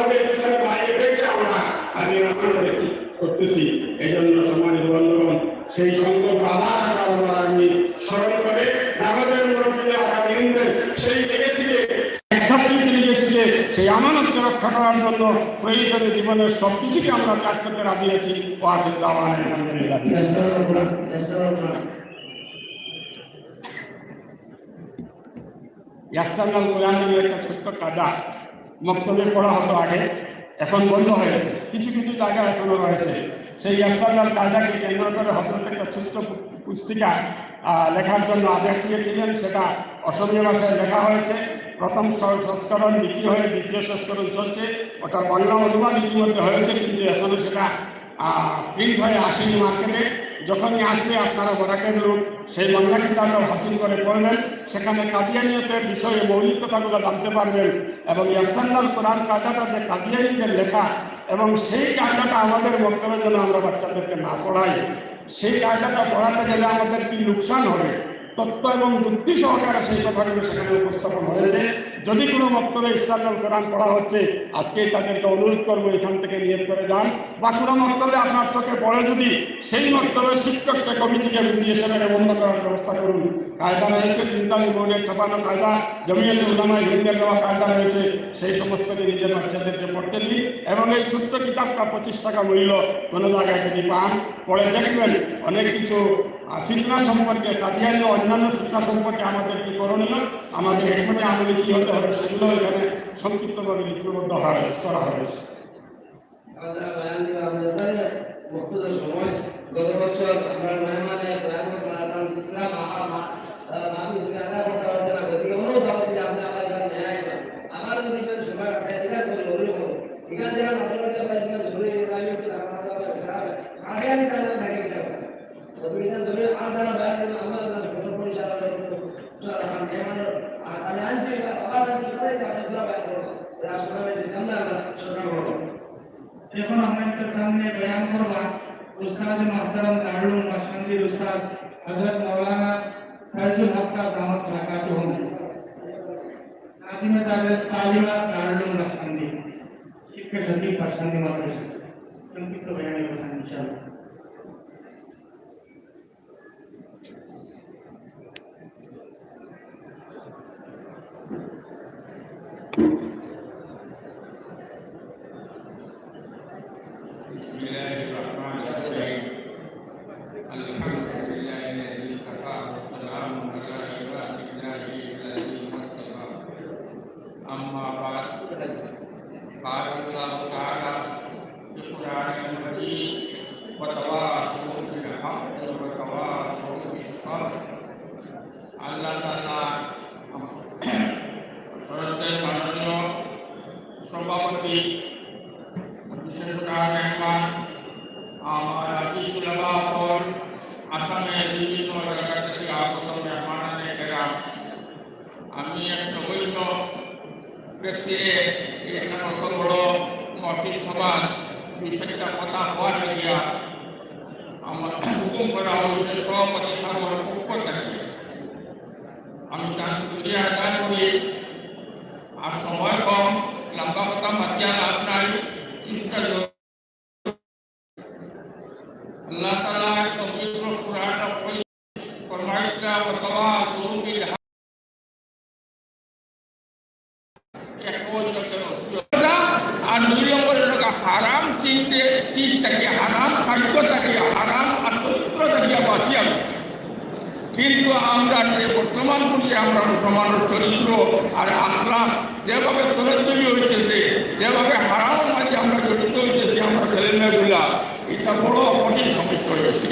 আমাদের পিছনে বাইরে রেখে আমি করতেছি। এই জন্য সম্মানিত বন্ধুগণ, সেই সংকল্প আল্লাহ আমি স্মরণ করে আমাদের মুরব্বীরা আগামী দিনে সেই লেগেছিলে সেই আমানতকে রক্ষা করার জন্য প্রয়োজনে জীবনের সব কিছুকে আমরা ত্যাগ করতে রাজি আছি। ইয়াসাল কোরআন নামের একটা ছোট্ট কায়দা মক্তবে পড়া হতো আগে, এখন বন্ধ হয়েছে, কিছু কিছু জায়গায় এখনো রয়েছে। সেই ইয়াসাল কায়দাকে কেন্দ্র করে হঠাৎ একটা ছোট্ট পুস্তিকা লেখার জন্য আদেশ দিয়েছিলেন। সেটা অসমীয়া ভাষায় লেখা হয়েছে। প্রথম সংস্করণ বিক্রি হয়ে দ্বিতীয় সংস্করণ চলছে। ওটা বাংলা অনুবাদ ইতিমধ্যে হয়েছে, কিন্তু এখনও সেটা প্রিন্ট হয়ে আসেনি মার্কেটে। যখনই আসবে আপনারা বরাকের লোক সেই বাংলা কিতাবটা হাসিল করে পড়বেন। সেখানে কাদিয়ানিয়তের বিষয়ে মৌলিক কথাগুলো জানতে পারবেন এবং ইয়াসাল্লাল কোরআন কায়দাটা যে কাদিয়ানিদের লেখা এবং সেই কায়দাটা আমাদের বক্তব্যে যেন আমরা বাচ্চাদেরকে না পড়াই। সেই কায়দাটা পড়াতে গেলে আমাদের কি লোকসান হবে, তত্ত্ব এবং যুক্তি সহকারে সেই কথাগুলো সেখানে উপস্থাপন হয়েছে। যদি কোনো বক্তব্যে ইসলামুল কোরআন পড়া হচ্ছে, আজকেই তাদেরকে অনুরোধ করবো এখান থেকে নিয়ত করে যান, বা কোনো বক্তব্যে আপনার চোখে পড়ে যদি সেই বক্তব্যের শিক্ষককে কমিটিকে বুঝিয়ে সেখানে বন্ধ করার ব্যবস্থা করুন। কায়দা রয়েছে, চিন্তানি বোর্ডের ছাপানো কায়দা, জমিয়তে উলামা হিন্দের দেওয়া কায়দা রয়েছে, সেই সমস্তকে নিজের বাচ্চাদেরকে পড়তে দিন। এবং এই ছোট্ট কিতাবটা 25 টাকা মূল্য, কোনো জায়গায় যদি পান পড়ে দেখবেন অনেক কিছু ফিতনা সম্পর্কে, কাদিয়ানি অন্যান্য ফিতনা সম্পর্কে আমাদের কি করণীয়, আমাদের একমতে আমলে কি হতে হবে, সেগুলো এখানে সংক্ষিপ্তভাবে লিপিবদ্ধ করা হয়েছে। গত বছর আমরা মেহমানে এখন আমাদের সামনে বয়ান করবা উস্তাদ মুহতারাম দারুল মাশান্দি উস্তাদ হযরত মাওলানা ফয়জুল হক সাহেব দামাত বরকাতুহু নাজিমে তালিমাত দারুল মাশান্দি শিক্ষা সচিব মাশান্দি মাদ্রাসা সংক্ষিপ্ত বয়ানে বলবেন ইনশাআল্লাহ। সভাপতি বিশেষ মেহমান আমার আজিজুল আবাহর আসামের বিভিন্ন জায়গা থেকে আগত মেহমানানে কেরাম, আমি এক নগণ্য ব্যক্তিরে এখানে অত বড় মহফিল সভার বিষয়টা কথা হওয়ার লাগিয়া আমার হুকুম করা হয়েছে সভাপতি সাহেবের পক্ষ থেকে। আমি তার শুক্রিয়া আদায় করি। আর সময় কম, লম্বা কথা মাতিয়া লাভ নাই। আল্লাহ তাআলা পবিত্র কুরআন ফরমাইতা ওয়া তাওয়াসু বিল হক আর 2 নম্বরের হারাম চিনতে শীষ থাকে, হারাম খাদ্য থাকে, হারাম আতন্ত্র থাকে বাসিয়া। কিন্তু আমরা যে বর্তমান যুগে আমরা মুসলমানের চরিত্র আর আখলাক যেভাবে তরজ্জমি হইতেছে, যেভাবে হারামের মাঝে আমরা জড়িত হইতেছি, আমরা ছেলেমেয়েগুলা, এটা বড় কঠিন সমস্যা হয়েছে।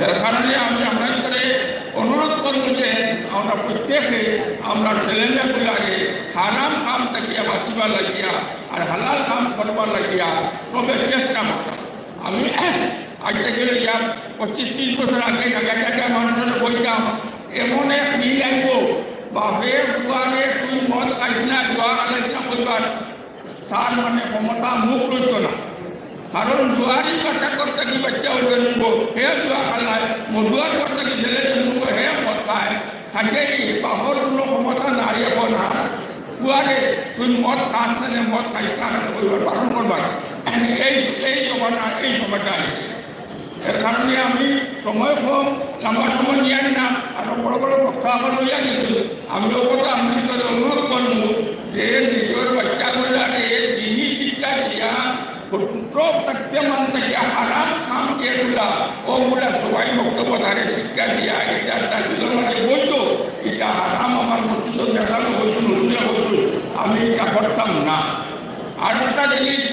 এর কারণে আমি আপনাদের অনুরোধ করব যে আমরা প্রত্যেকে আমরা ছেলেমেয়েগুলাকে হারাম কাম থাকিয়া বাঁচিবার লাগিয়া আর হালাল কাম করবার লাগিয়া সবের চেষ্টা করতাম। আমি আজ থেকে 25-30 বছর আগে জায়গায় জায়গায় মানুষের বইতাম, এমন এক মিল আইব বাপে দুয়ারে তুই মদ খাইস না, দোয়া খাইস না করবার, তার মানে ক্ষমতা মুখ রইত না। কারণ দুয়ারি বাচ্চা করতে কি বাচ্চা জন্মিব, হে দোয়া খালায়, মধুয়ার করতে কি ছেলে জন্মিব, হে মদ খায়, খাইয়ে বাপর কোনো ক্ষমতা নাই এখন। আর বুয়ারে তুই মদ খাস না মদ খাইস না পালন করবার এই সময়টা আছে। এর কারণে আমি সময় কম লম্বা সময় নিয়ে আনি না আরো বড় বড় প্রস্তাব লইয়া গেছি। আমি কথা আপনাদের অনুরোধ করবো যে নিজের বাচ্চাগুলারে দিনই শিক্ষা দিয়া পুত্র থাকতে মান থেকে হারাম খাম এগুলা ওগুলা সবাই বক্তব্য ধারে শিক্ষা দিয়া এটা তাদের মাঝে বইত এটা হারাম আমার মস্তিষ্ক দেখানো হয়েছিল উঠলে হয়েছিল আমি এটা করতাম না। আর একটা জিনিস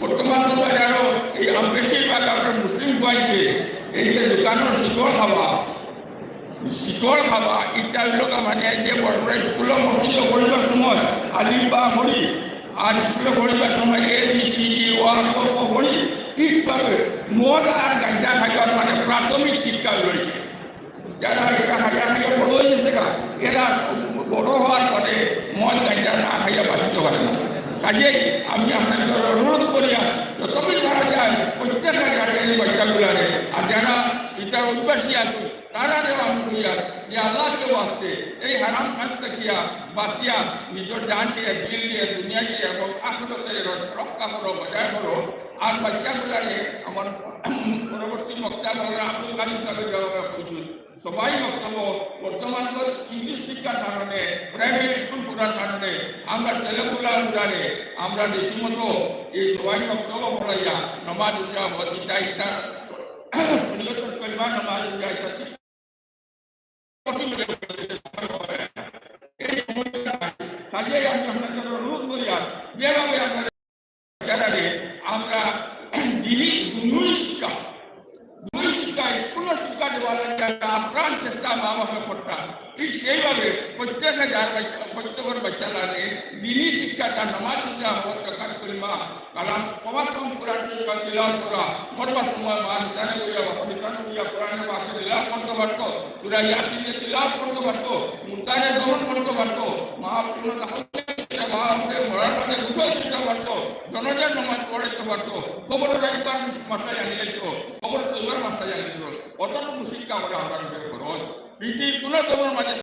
বর্তমান বাজারও এই বেশিরভাগ আপনার মুসলিম ভাইকে এই যে দোকানের শিকড় খাওয়া এটা লোক মানে যে বড় বড় স্কুলের মসজিদে পড়িবার সময় আলিফ বা পড়ি আর স্কুলে পড়িবার সময় ABCD পড়ি ঠিকভাবে মদ আর গাঁজা খাইবার মানে প্রাথমিক শিক্ষা রয়েছে। যারা এটা খাইয়া বড় হয়ে গেছে এরা বড় হওয়ার পরে মদ গাঁজা না খাইয়া বাঁচিতে পারে না। কাজেই আমি আপনাদের অনুরোধ করিয়া যতদিন মারা যায় প্রত্যেক জায়গায় বাচ্চাগুলারে আর যারা এটা অভ্যাসী আছে তারা দেওয়া করিয়া যে আল্লাহকে বাঁচতে এই হারাম খান থাকিয়া বাঁচিয়া নিজের ডান দিয়ে দিল দিয়ে দুনিয়ায় দিয়ে এবং আখেরাতের রক্ষা করো বজায় করো। আর বাচ্চাগুলারে আমার পরবর্তী বক্তব্য আব্দুল কাদির সাহেবের জবাবে করছি সবাই বক্তব্য বর্তমান তো ইংলিশ শিক্ষার কারণে প্রাইমারি স্কুল করার কারণে আমরা ছেলেগুলারে আমরা রীতিমতো এই সবাই বক্তব্য পড়াইয়া নমাজ উজা বদিটা ইটা শরীয়তের কলমা নমাজ উজা ইটা কাজে আমি আপনাদের অনুরোধ করিয়া যেভাবে আপনাদের আমরা দুই শিক্ষা স্কুলের শিক্ষা দেওয়ার আপ্রাণ চেষ্টা মা বাবা করতাম ঠিক সেইভাবে প্রত্যেকের বাচ্চারা দিনী শিক্ষাটা নামাজ পূজা হওয়ার দরকার করিমা কালাম সমাজ কোরআন তিলাওয়াত করা মরবার সময় মা নিতানে বইয়া বাপা নিতানে বইয়া কোরআনে বাপকে তিলাওয়াত করতে পারত সূরা ইয়াসিনে তিলাওয়াত করতে পারত মুতানে দমন করতে পারত মা মরার পরে ঘুষও দিতে পারত জনজার নামাজ পড়াইতে পারত খবর রাখবার মাথায় জানি দিত খবর তোলার মাথায় জানি দিত অতটুকু শিক্ষা করে আমরা খরচ পৃথিবীর কোনো তোমার মাঝে